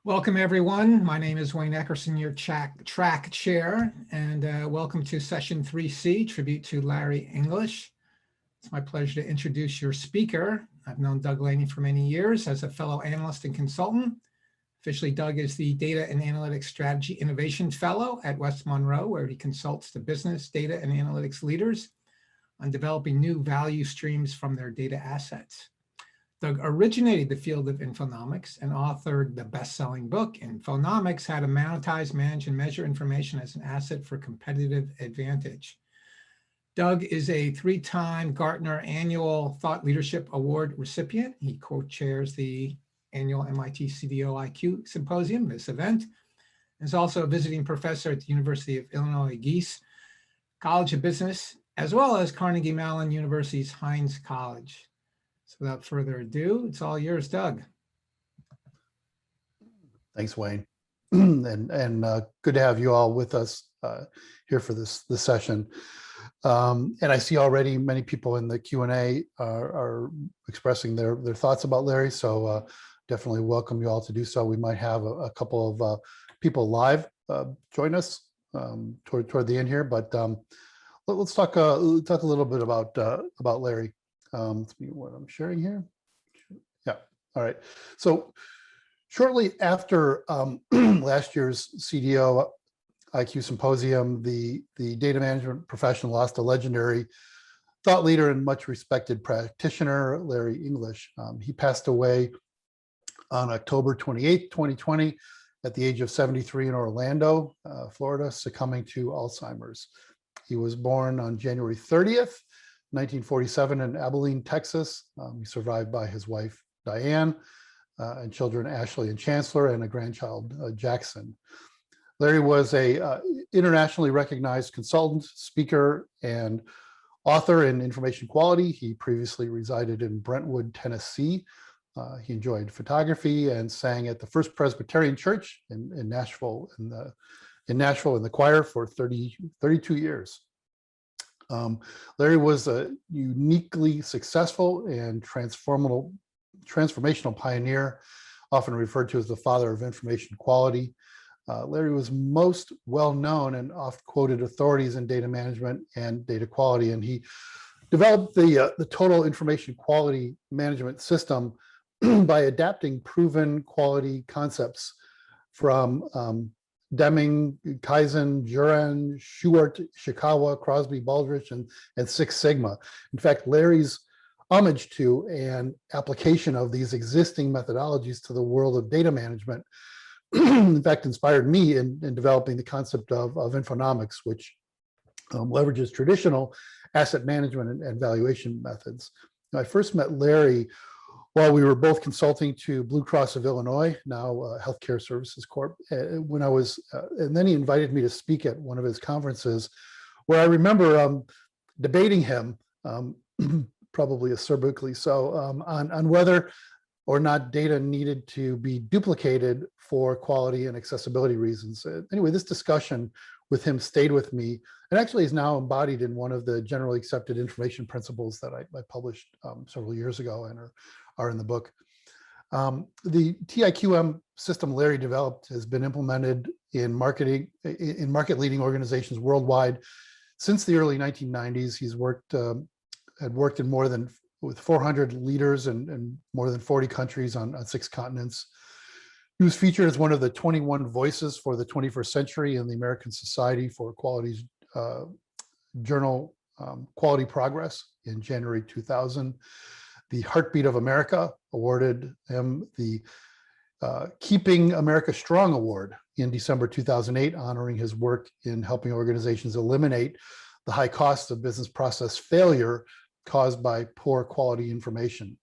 Welcome, everyone. My name is Wayne Eckerson, your track chair, and welcome to session 3C, tribute to Larry English. It's my pleasure to introduce your speaker. I've known Doug Laney for many years as a fellow analyst and consultant. Officially, Doug is the Data and Analytics Strategy Innovation Fellow at West Monroe, where he consults the business, data, and analytics leaders on developing new value streams from their data assets. Doug originated the field of infonomics and authored the best-selling book, Infonomics: How to Monetize, Manage, and Measure Information as an Asset for Competitive Advantage. Doug is a three-time Gartner Annual Thought Leadership Award recipient. He co-chairs the annual MIT CDOIQ Symposium, this event, and is also a visiting professor at the University of Illinois Geese College of Business, as well as Carnegie Mellon University's Heinz College. So without further ado, it's all yours, Doug. Thanks, Wayne. and good to have you all with us here for this session. And I see already many people in the Q&A are expressing their thoughts about Larry. So definitely welcome you all to do so. We might have a couple of people live join us toward the end here, but let's talk a little bit about Larry. Let's see what I'm sharing here. Yeah. All right. So shortly after last year's CDOIQ Symposium, the data management profession lost a legendary thought leader and much respected practitioner, Larry English. He passed away on October 28th, 2020, at the age of 73 in Orlando, Florida, succumbing to Alzheimer's. He was born on January 30th, 1947 in Abilene, Texas. He's survived by his wife, Diane, and children, Ashley and Chancellor, and a grandchild, Jackson. Larry was a internationally recognized consultant, speaker, and author in information quality. He previously resided in Brentwood, Tennessee. He enjoyed photography and sang at the First Presbyterian Church in Nashville, in the choir for 32 years. Larry was a uniquely successful and transformational pioneer, often referred to as the father of information quality. Larry was most well-known and oft-quoted authorities in data management and data quality, and he developed the total information quality management system by adapting proven quality concepts from Deming, Kaizen, Juran, Shewhart, Ishikawa, Crosby, Baldrige, and Six Sigma. In fact, Larry's homage to and application of these existing methodologies to the world of data management, in fact, inspired me in developing the concept of infonomics, which leverages traditional asset management and valuation methods. Now, I first met Larry while we were both consulting to Blue Cross of Illinois, now Healthcare Services Corp. When I was, and then he invited me to speak at one of his conferences, where I remember debating him, probably acerbically so, on whether or not data needed to be duplicated for quality and accessibility reasons. Anyway, this discussion with him stayed with me, and actually is now embodied in one of the generally accepted information principles that I published several years ago and are in the book. The TIQM system Larry developed has been implemented in market-leading organizations worldwide since the early 1990s. He's had worked in with 400 leaders in more than 40 countries on 6 continents. He was featured as one of the 21 voices for the 21st century in the American Society for Quality's journal Quality Progress in January 2000. The Heartbeat of America awarded him the Keeping America Strong Award in December 2008, honoring his work in helping organizations eliminate the high costs of business process failure caused by poor quality information.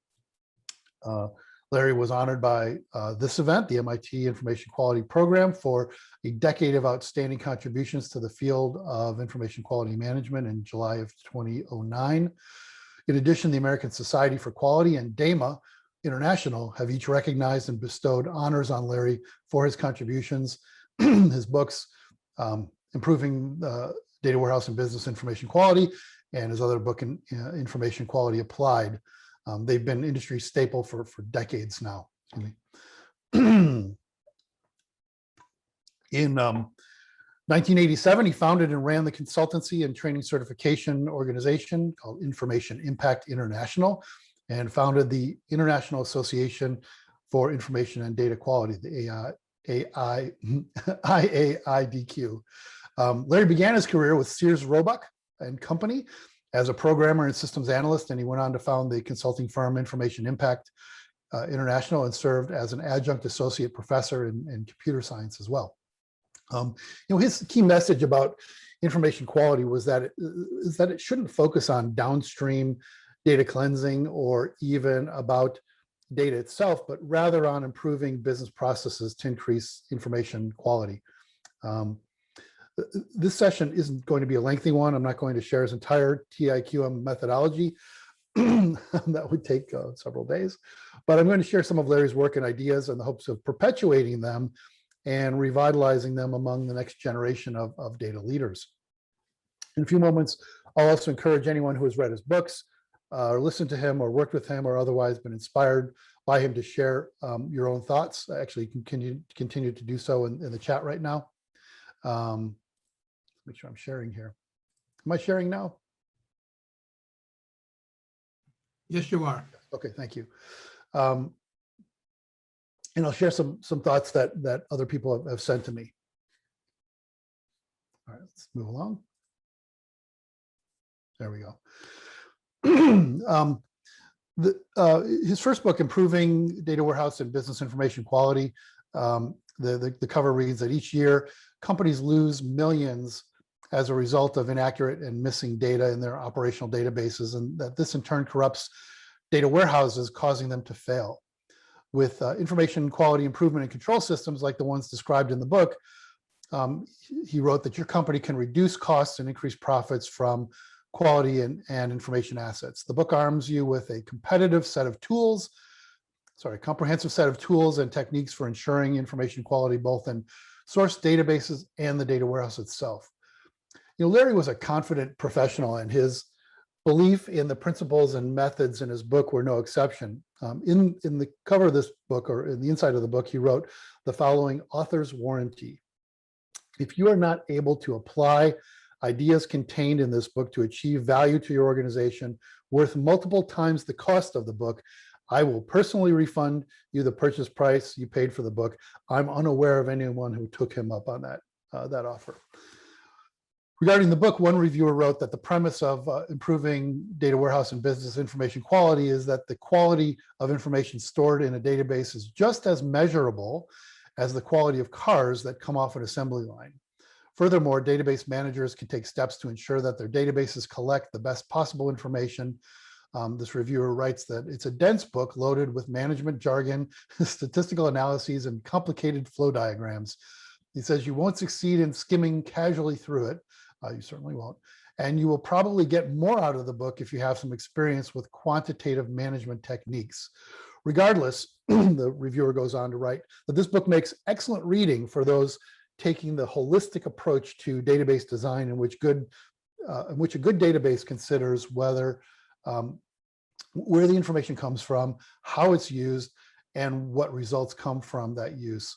Larry was honored by this event, the MIT Information Quality Program, for a decade of outstanding contributions to the field of information quality management in July of 2009. In addition, the American Society for Quality and DAMA International have each recognized and bestowed honors on Larry for his contributions, his books, Improving Data Warehouse and Business Information Quality, and his other book, Information Quality Applied. They've been industry staple for decades now. In 1987, he founded and ran the consultancy and training certification organization called Information Impact International, and founded the International Association for Information and Data Quality, the IAIDQ. Larry began his career with Sears Roebuck and Company as a programmer and systems analyst, and he went on to found the consulting firm Information Impact International, and served as an adjunct associate professor in computer science as well. His key message about information quality was that it shouldn't focus on downstream data cleansing or even about data itself, but rather on improving business processes to increase information quality. This session isn't going to be a lengthy one. I'm not going to share his entire TIQM methodology. That would take several days, but I'm going to share some of Larry's work and ideas in the hopes of perpetuating them and revitalizing them among the next generation of data leaders. In a few moments, I'll also encourage anyone who has read his books, or listened to him, or worked with him, or otherwise been inspired by him to share your own thoughts. Actually, you can continue to do so in the chat right now. Make sure I'm sharing here. Am I sharing now? Yes, you are. Okay, thank you. And I'll share some thoughts that other people have sent to me. All right, let's move along. There we go. His first book, Improving Data Warehouse and Business Information Quality, the cover reads that each year companies lose millions as a result of inaccurate and missing data in their operational databases, and that this in turn corrupts data warehouses, causing them to fail. With information quality improvement and control systems like the ones described in the book, he wrote that your company can reduce costs and increase profits from quality and information assets. The book arms you with a comprehensive set of tools and techniques for ensuring information quality, both in source databases and the data warehouse itself. Larry was a confident professional, and his belief in the principles and methods in his book were no exception. In the cover of this book, or in the inside of the book, he wrote the following author's warranty. If you are not able to apply ideas contained in this book to achieve value to your organization worth multiple times the cost of the book, I will personally refund you the purchase price you paid for the book. I'm unaware of anyone who took him up on that offer. Regarding the book, one reviewer wrote that the premise of improving data warehouse and business information quality is that the quality of information stored in a database is just as measurable as the quality of cars that come off an assembly line. Furthermore, database managers can take steps to ensure that their databases collect the best possible information. This reviewer writes that it's a dense book loaded with management jargon, statistical analyses, and complicated flow diagrams. He says you won't succeed in skimming casually through it. You certainly won't. And you will probably get more out of the book if you have some experience with quantitative management techniques. Regardless, the reviewer goes on to write that this book makes excellent reading for those taking the holistic approach to database design, in which a good database considers where the information comes from, how it's used, and what results come from that use.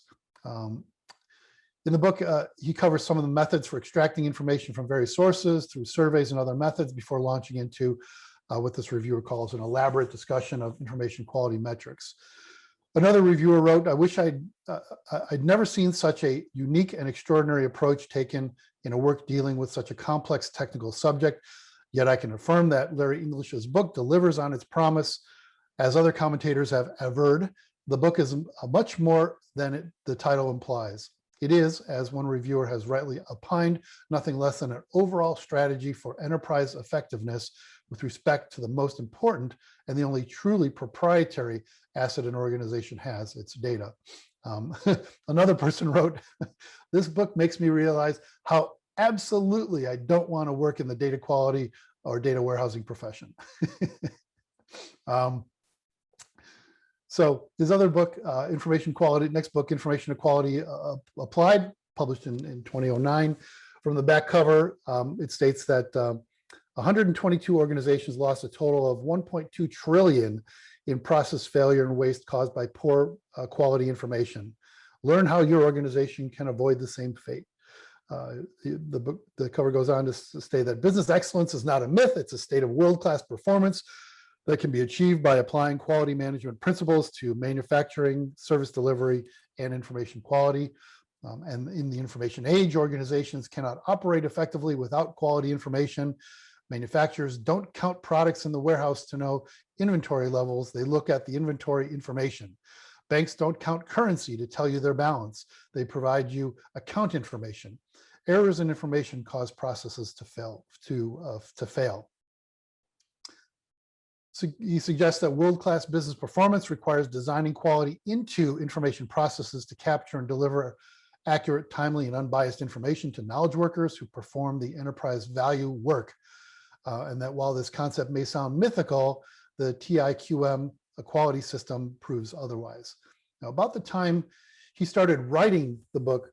In the book, he covers some of the methods for extracting information from various sources through surveys and other methods before launching into what this reviewer calls an elaborate discussion of information quality metrics. Another reviewer wrote, I wish I'd never seen such a unique and extraordinary approach taken in a work dealing with such a complex technical subject, yet I can affirm that Larry English's book delivers on its promise. As other commentators have averred, the book is much more than the title implies. It is, as one reviewer has rightly opined, nothing less than an overall strategy for enterprise effectiveness with respect to the most important and the only truly proprietary asset an organization has, its data. Another person wrote, this book makes me realize how absolutely I don't want to work in the data quality or data warehousing profession. So his other book, Information Equality Applied, published in 2009. From the back cover, it states that 122 organizations lost a total of 1.2 trillion in process failure and waste caused by poor quality information. Learn how your organization can avoid the same fate. The cover goes on to say that business excellence is not a myth, it's a state of world-class performance that can be achieved by applying quality management principles to manufacturing, service delivery, and information quality. And in the information age, organizations cannot operate effectively without quality information. Manufacturers don't count products in the warehouse to know inventory levels. They look at the inventory information. Banks don't count currency to tell you their balance. They provide you account information. Errors in information cause processes to fail. So he suggests that world-class business performance requires designing quality into information processes to capture and deliver accurate, timely, and unbiased information to knowledge workers who perform the enterprise value work. And that while this concept may sound mythical, the TIQM quality system proves otherwise. Now, about the time he started writing the book,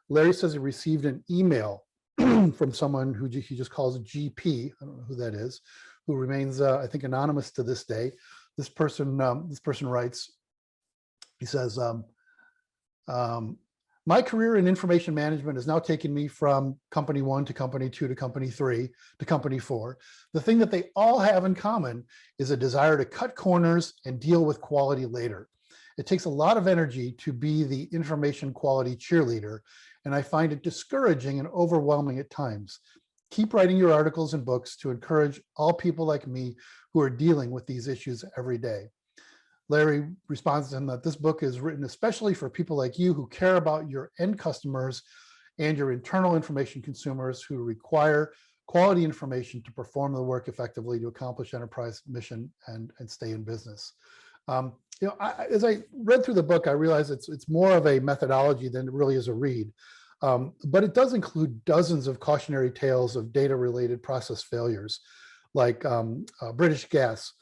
Larry says he received an email from someone who he just calls GP, I don't know who that is, who remains, I think, anonymous to this day. This person writes, he says, my career in information management has now taken me from company 1 to company 2 to company 3 to company 4. The thing that they all have in common is a desire to cut corners and deal with quality later. It takes a lot of energy to be the information quality cheerleader, and I find it discouraging and overwhelming at times. Keep writing your articles and books to encourage all people like me who are dealing with these issues every day. Larry responds to him that this book is written especially for people like you who care about your end customers and your internal information consumers who require quality information to perform the work effectively to accomplish enterprise mission and stay in business. As I read through the book, I realized it's more of a methodology than it really is a read. But it does include dozens of cautionary tales of data-related process failures, like British Gas,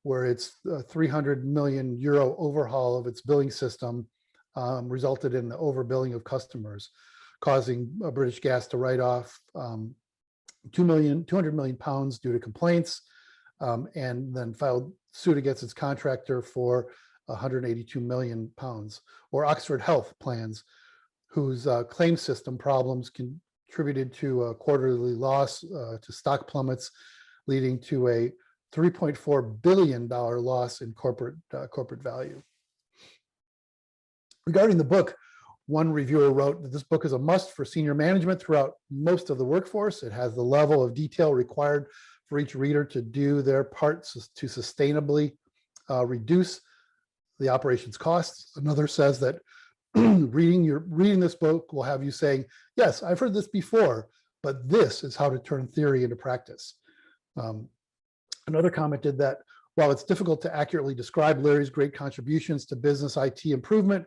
where its 300 million euro overhaul of its billing system resulted in the overbilling of customers, causing British Gas to write off 200 million pounds due to complaints, and then filed suit against its contractor for 182 million pounds. Or Oxford Health Plans, whose claim system problems contributed to a quarterly loss to stock plummets, leading to a $3.4 billion loss in corporate value. Regarding the book, one reviewer wrote that this book is a must for senior management throughout most of the workforce. It has the level of detail required for each reader to do their part to sustainably reduce the operations costs. Another says that reading this book will have you saying, yes, I've heard this before, but this is how to turn theory into practice. Another commented that while it's difficult to accurately describe Larry's great contributions to business IT improvement,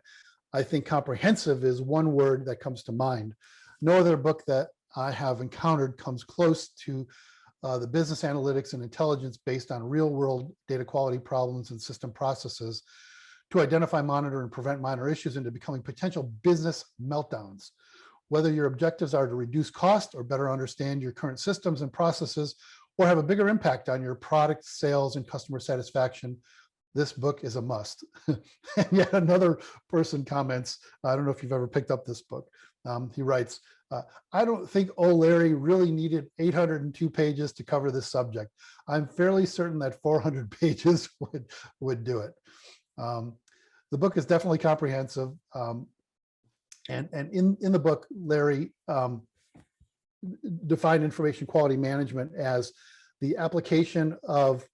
I think comprehensive is one word that comes to mind. No other book that I have encountered comes close to the business analytics and intelligence based on real-world data quality problems and system processes to identify, monitor, and prevent minor issues into becoming potential business meltdowns. Whether your objectives are to reduce cost or better understand your current systems and processes, or have a bigger impact on your product sales and customer satisfaction, this book is a must. And yet another person comments, I don't know if you've ever picked up this book. He writes, I don't think Larry really needed 802 pages to cover this subject. I'm fairly certain that 400 pages would do it. The book is definitely comprehensive. And in the book, Larry defined information quality management as the application of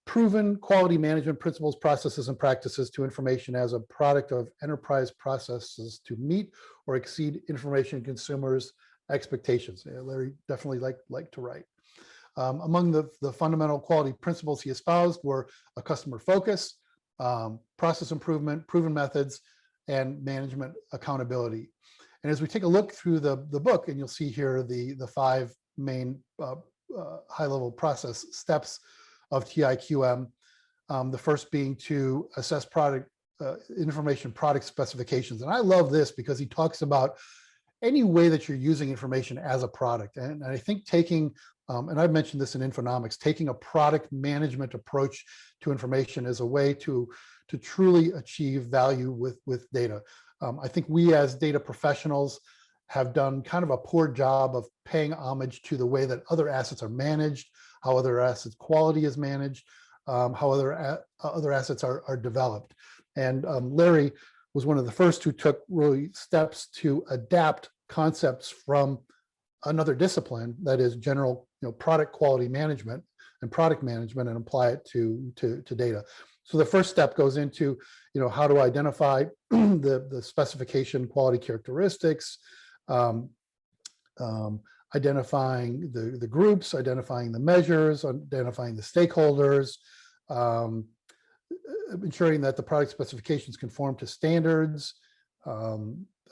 proven quality management principles, processes, and practices to information as a product of enterprise processes to meet or exceed information consumers' expectations. Yeah, Larry definitely liked to write. Among the fundamental quality principles he espoused were a customer focus, process improvement, proven methods, and management accountability. And as we take a look through the book, and you'll see here the 5 main high-level process steps of TIQM, the first being to assess product information product specifications. And I love this because he talks about any way that you're using information as a product. And I think taking, and I've mentioned this in Infonomics, taking a product management approach to information is a way to truly achieve value with data. I think we as data professionals have done kind of a poor job of paying homage to the way that other assets are managed, how other assets quality is managed, how other assets are developed. And Larry was one of the first who took really steps to adapt concepts from another discipline, that is general product quality management and product management, and apply it to data. So the first step goes into how to identify the specification quality characteristics, identifying the groups, identifying the measures, identifying the stakeholders, ensuring that the product specifications conform to standards,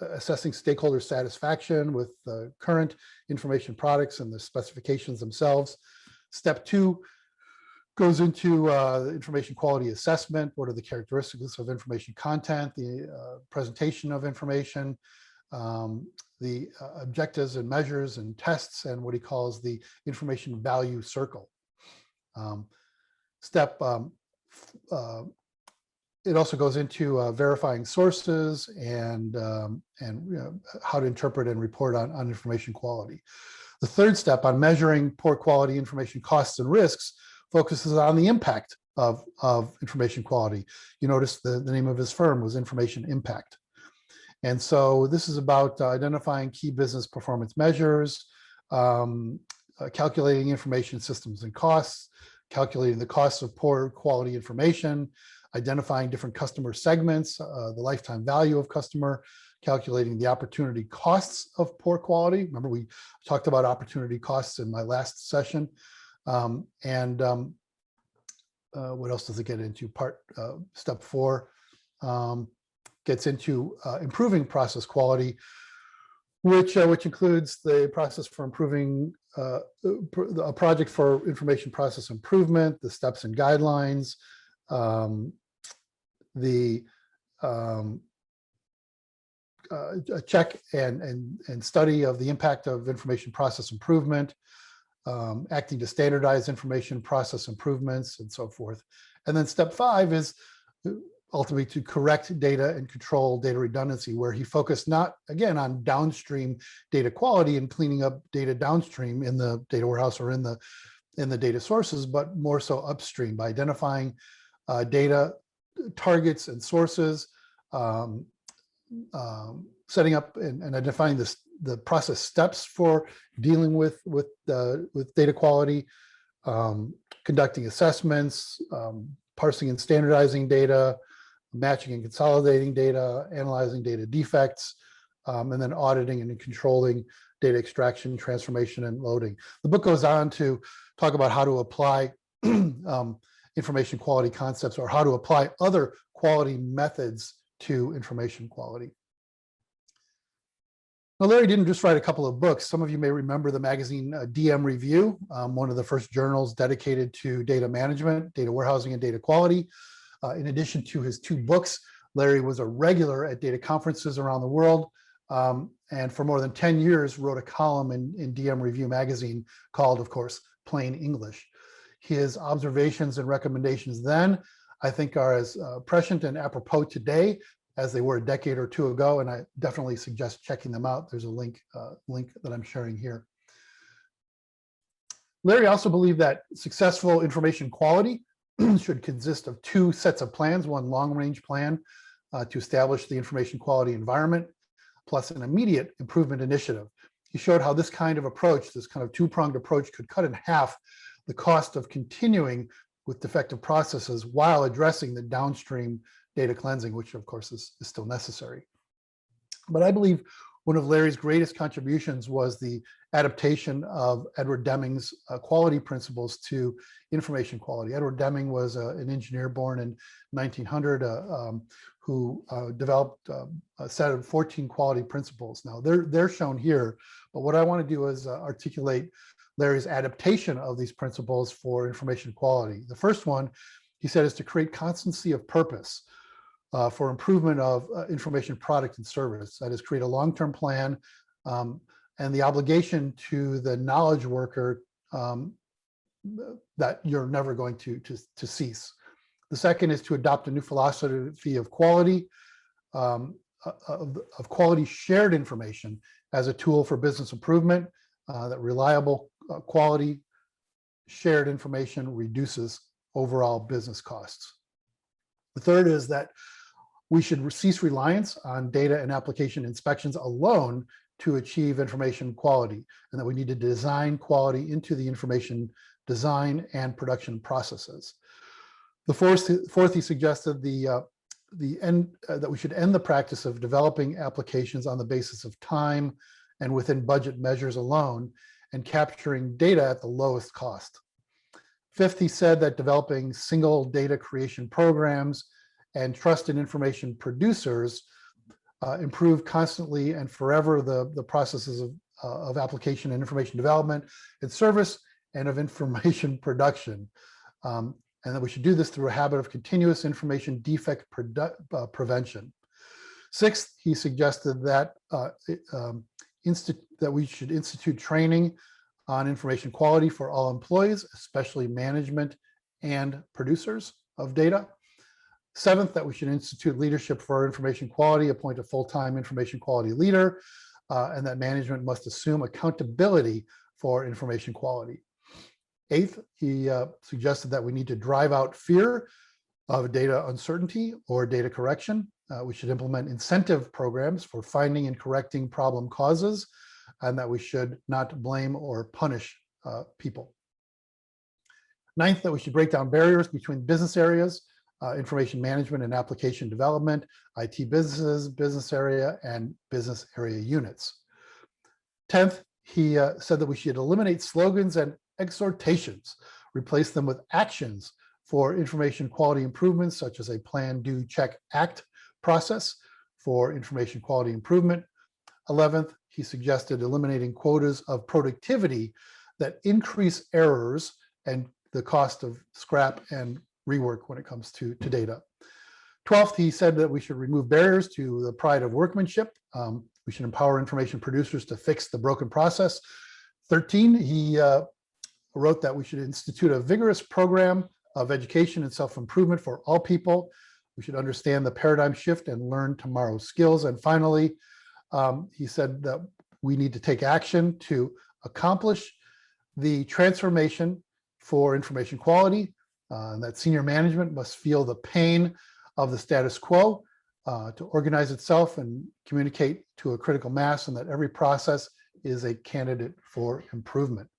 assessing stakeholder satisfaction with the current information products and the specifications themselves. Step 2 goes into the information quality assessment. What are the characteristics of information content, the presentation of information, the objectives and measures and tests, and what he calls the information value circle. It also goes into verifying sources and how to interpret and report on information quality. The third step on measuring poor quality information costs and risks focuses on the impact of information quality. You notice the name of his firm was Information Impact. And so this is about identifying key business performance measures, calculating information systems and costs, calculating the costs of poor quality information, identifying different customer segments, the lifetime value of customer, calculating the opportunity costs of poor quality. Remember, we talked about opportunity costs in my last session. What else does it get into? Step 4 gets into improving process quality, which includes the process for improving a project for information process improvement, the steps and guidelines, the check and study of the impact of information process improvement, acting to standardize information process improvements, and so forth. And then step 5 is ultimately to correct data and control data redundancy, where he focused not, again, on downstream data quality and cleaning up data downstream in the data warehouse or in the data sources, but more so upstream by identifying data targets and sources, setting up and identifying the process steps for dealing with data quality, conducting assessments, parsing and standardizing data, matching and consolidating data, analyzing data defects, and then auditing and controlling data extraction, transformation, and loading. The book goes on to talk about how to apply information quality concepts, or how to apply other quality methods to information quality. Now, Larry didn't just write a couple of books. Some of you may remember the magazine DM Review, one of the first journals dedicated to data management, data warehousing, and data quality. In addition to his 2 books, Larry was a regular at data conferences around the world, and for more than 10 years wrote a column in DM Review magazine called, of course, Plain English. His observations and recommendations then, I think, are as prescient and apropos today as they were a decade or 2 ago, and I definitely suggest checking them out. There's a link that I'm sharing here. Larry also believed that successful information quality should consist of 2 sets of plans, one long-range plan to establish the information quality environment, plus an immediate improvement initiative. He showed how this kind of approach, this kind of 2-pronged approach, could cut in half the cost of continuing with defective processes while addressing the downstream data cleansing, which of course is still necessary. But I believe one of Larry's greatest contributions was the adaptation of Edward Deming's quality principles to information quality. Edward Deming was an engineer born in 1900 who developed a set of 14 quality principles. Now they're shown here, but what I want to do is articulate Larry's adaptation of these principles for information quality. The first one, he said, is to create constancy of purpose for improvement of information product and service. That is, create a long-term plan and the obligation to the knowledge worker that you're never going to cease. The second is to adopt a new philosophy of quality, of quality shared information as a tool for business improvement, that reliable quality shared information reduces overall business costs. The third is that we should cease reliance on data and application inspections alone to achieve information quality, and that we need to design quality into the information design and production processes. The fourth, he suggested that we should end the practice of developing applications on the basis of time and within budget measures alone, and capturing data at the lowest cost. Fifth, he said that developing single data creation programs and trusted information producers improve constantly and forever the processes of application and information development and service and of information production. And that we should do this through a habit of continuous information defect prevention. Sixth, he suggested that that we should institute training on information quality for all employees, especially management and producers of data. Seventh, that we should institute leadership for information quality, appoint a full-time information quality leader, and that management must assume accountability for information quality. Eighth, he suggested that we need to drive out fear of data uncertainty or data correction. We should implement incentive programs for finding and correcting problem causes, and that we should not blame or punish people. Ninth, that we should break down barriers between business areas, information management and application development, IT businesses, business area, and business area units. 10th, he said that we should eliminate slogans and exhortations, replace them with actions for information quality improvements, such as a plan, do, check, act process for information quality improvement. 11th, he suggested eliminating quotas of productivity that increase errors and the cost of scrap and rework when it comes to data. 12th, he said that we should remove barriers to the pride of workmanship. We should empower information producers to fix the broken process. 13, he wrote that we should institute a vigorous program of education and self-improvement for all people. We should understand the paradigm shift and learn tomorrow's skills. And finally, he said that we need to take action to accomplish the transformation for information quality, and that senior management must feel the pain of the status quo to organize itself and communicate to a critical mass, and that every process is a candidate for improvement.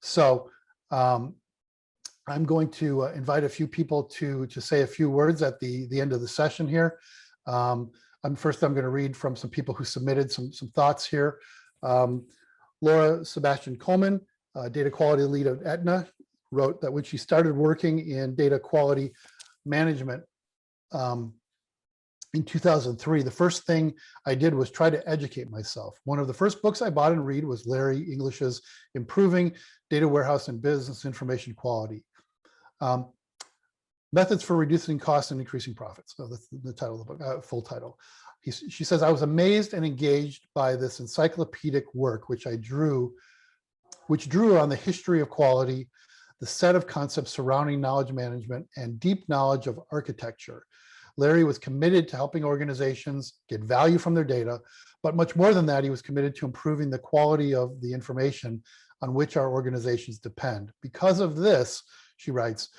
So I'm going to invite a few people to say a few words at the end of the session here. First, I'm going to read from some people who submitted some thoughts here. Laura Sebastian Coleman, data quality lead at Aetna, wrote that when she started working in data quality management in 2003, the first thing I did was try to educate myself. One of the first books I bought and read was Larry English's Improving Data Warehouse and Business Information Quality. Methods for Reducing Costs and Increasing Profits. So that's the title of the book, full title. She says, I was amazed and engaged by this encyclopedic work, which drew on the history of quality, the set of concepts surrounding knowledge management, and deep knowledge of architecture. Larry was committed to helping organizations get value from their data, but much more than that, he was committed to improving the quality of the information on which our organizations depend. Because of this, she writes,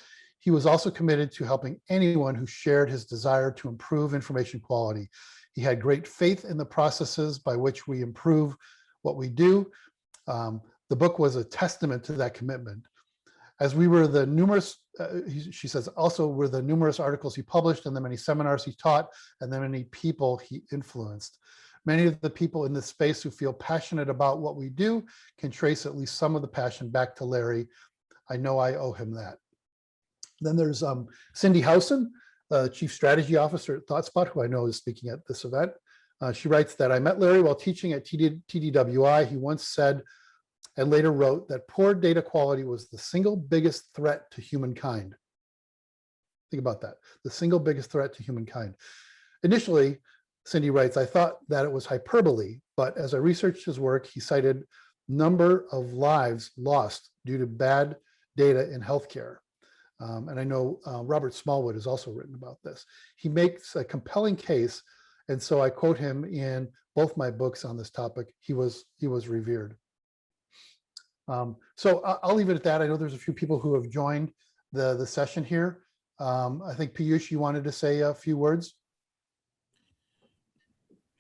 he was also committed to helping anyone who shared his desire to improve information quality. He had great faith in the processes by which we improve what we do. The book was a testament to that commitment. As we were the numerous, she says, also were the numerous articles he published and the many seminars he taught and the many people he influenced. Many of the people in this space who feel passionate about what we do can trace at least some of the passion back to Larry. I know I owe him that. Then there's Cindy Howson, Chief Strategy Officer at ThoughtSpot, who I know is speaking at this event. She writes that I met Larry while teaching at TDWI. He once said, and later wrote, that poor data quality was the single biggest threat to humankind. Think about that, the single biggest threat to humankind. Initially, Cindy writes, I thought that it was hyperbole, but as I researched his work, he cited number of lives lost due to bad data in healthcare. And I know Robert Smallwood has also written about this. He makes a compelling case And so I quote him in both my books on this topic. He was revered. So I'll leave it at that. I know there's a few people who have joined the session here. I think Piyush, you wanted to say a few words?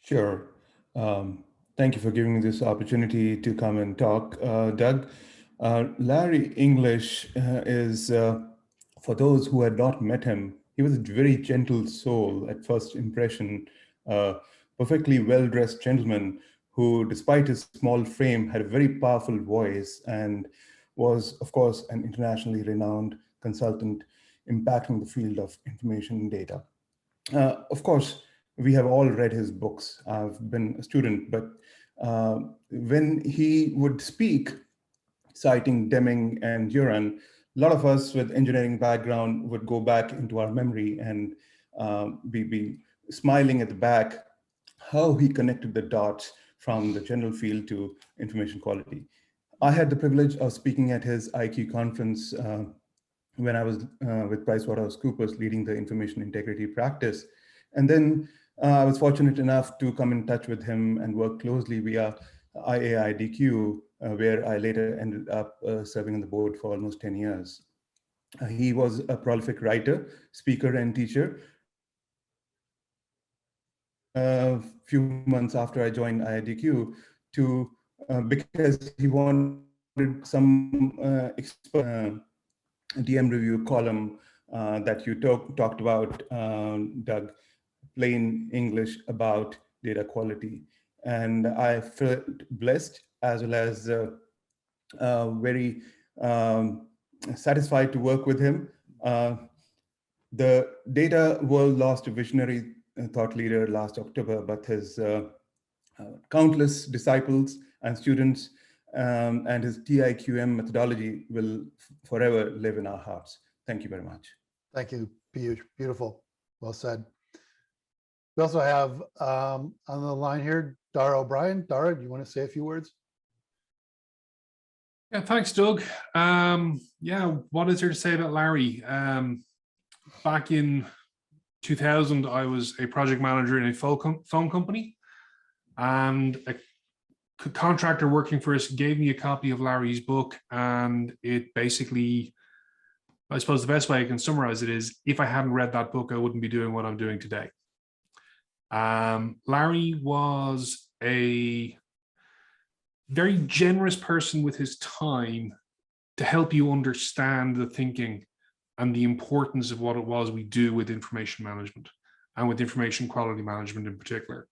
Sure. Thank you for giving me this opportunity to come and talk, Doug. Larry English is, for those who had not met him, he was a very gentle soul at first impression, perfectly well-dressed gentleman who, despite his small frame, had a very powerful voice and was, of course, an internationally renowned consultant impacting the field of information data. Of course, we have all read his books. I've been a student, but when he would speak, citing Deming and Juran, a lot of us with engineering background would go back into our memory and be smiling at the back how he connected the dots from the general field to information quality. I had the privilege of speaking at his IQ conference when I was with PricewaterhouseCoopers leading the information integrity practice. And then I was fortunate enough to come in touch with him and work closely via IAIDQ, where I later ended up serving on the board for almost 10 years. He was a prolific writer, speaker, and teacher. A few months after I joined IIDQ, because he wanted some DM review column that you talked about, Doug, plain English about data quality. And I felt blessed as well as very satisfied to work with him. The data world lost a visionary thought leader last October, but his countless disciples and students and his TIQM methodology will forever live in our hearts. Thank you very much. Thank you, Piyush. Beautiful. Well said. We also have on the line here, Dar OBrien. Dar, do you want to say a few words? Yeah, thanks, Doug. Yeah, what is there to say about Larry? Back in 2000, I was a project manager in a phone company, and a contractor working for us gave me a copy of Larry's book, and it basically, I suppose the best way I can summarize it is, if I hadn't read that book, I wouldn't be doing what I'm doing today. Larry was a very generous person with his time to help you understand the thinking and the importance of what it was we do with information management and with information quality management in particular.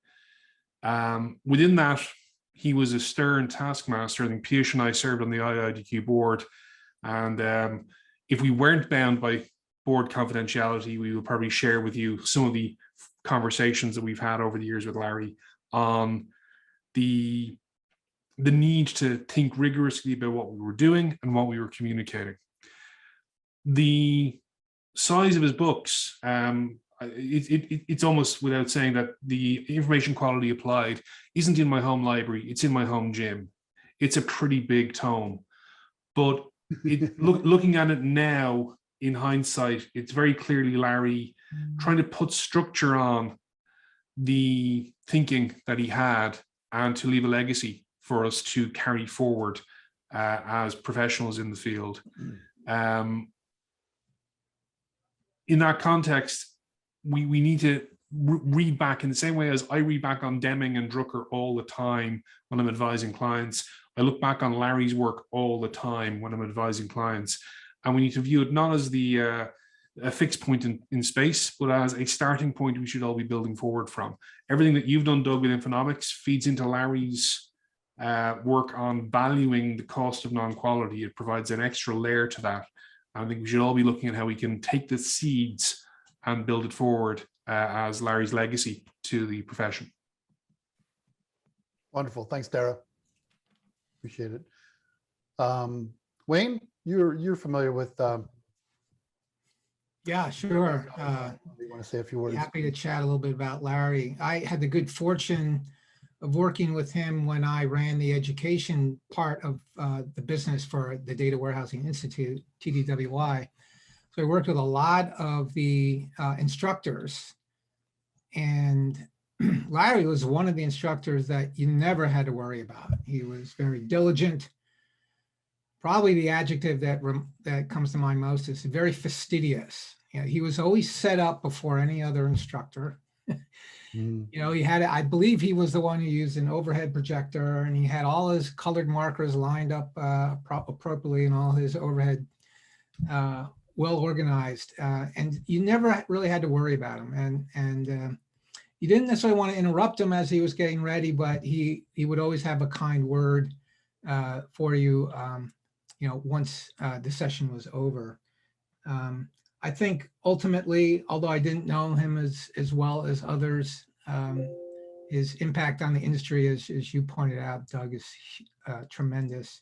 Within that, he was a stern taskmaster. I think Piyush and I served on the IIDQ board, and if we weren't bound by board confidentiality, we would probably share with you some of the conversations that we've had over the years with Larry on the need to think rigorously about what we were doing and what we were communicating. The size of his books, it's almost without saying that the information quality applied isn't in my home library, it's in my home gym. It's a pretty big tome, but looking at it now in hindsight, it's very clearly Larry trying to put structure on the thinking that he had and to leave a legacy for us to carry forward as professionals in the field. In that context, we need to read back in the same way as I read back on Deming and Drucker all the time when I'm advising clients. I look back on Larry's work all the time when I'm advising clients, and we need to view it not as a fixed point in space, but as a starting point we should all be building forward from. Everything that you've done, Doug, with Infonomics feeds into Larry's work on valuing the cost of non-quality. It provides an extra layer to that. I think we should all be looking at how we can take the seeds and build it forward as Larry's legacy to the profession. Wonderful. Thanks, Dara. Appreciate it. Wayne, you're familiar with Yeah, sure. you want to say a few words? Happy to chat a little bit about Larry. I had the good fortune of working with him when I ran the education part of the business for the Data Warehousing Institute, TDWI. So I worked with a lot of the instructors, and Larry was one of the instructors that you never had to worry about. He was very diligent. Probably the adjective that comes to mind most is very fastidious. You know, he was always set up before any other instructor. Mm. You know, he had, I believe he was the one who used an overhead projector, and he had all his colored markers lined up appropriately and all his overhead well organized. And you never really had to worry about him. And you didn't necessarily want to interrupt him as he was getting ready, but he would always have a kind word for you, you know, once the session was over. I think ultimately, although I didn't know him as well as others, his impact on the industry, as you pointed out, Doug, is tremendous.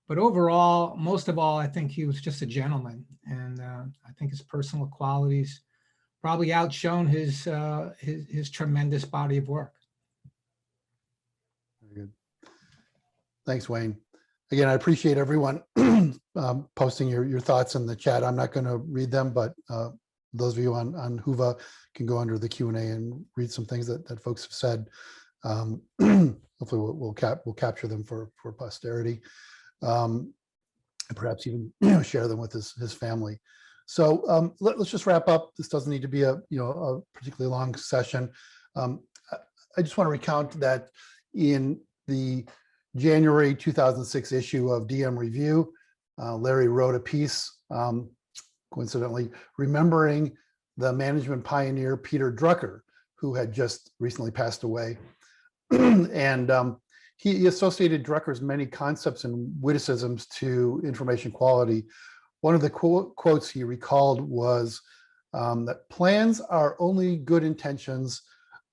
But overall, most of all, I think he was just a gentleman, and I think his personal qualities probably outshone his tremendous body of work. Very good. Thanks, Wayne. Again, I appreciate everyone posting your thoughts in the chat. I'm not going to read them, but those of you on Whova can go under the Q&A and read some things that folks have said. Hopefully, we'll capture them for posterity, and perhaps even share them with his family. So let's just wrap up. This doesn't need to be a particularly long session. I just want to recount that in the January 2006 issue of DM Review, Larry wrote a piece, coincidentally, remembering the management pioneer Peter Drucker, who had just recently passed away. And he associated Drucker's many concepts and witticisms to information quality. One of the quotes he recalled was that plans are only good intentions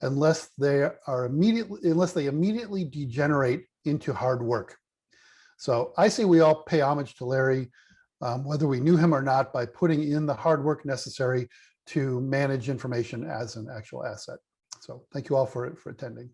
unless they immediately degenerate into hard work. So I say we all pay homage to Larry, whether we knew him or not, by putting in the hard work necessary to manage information as an actual asset. So thank you all for attending.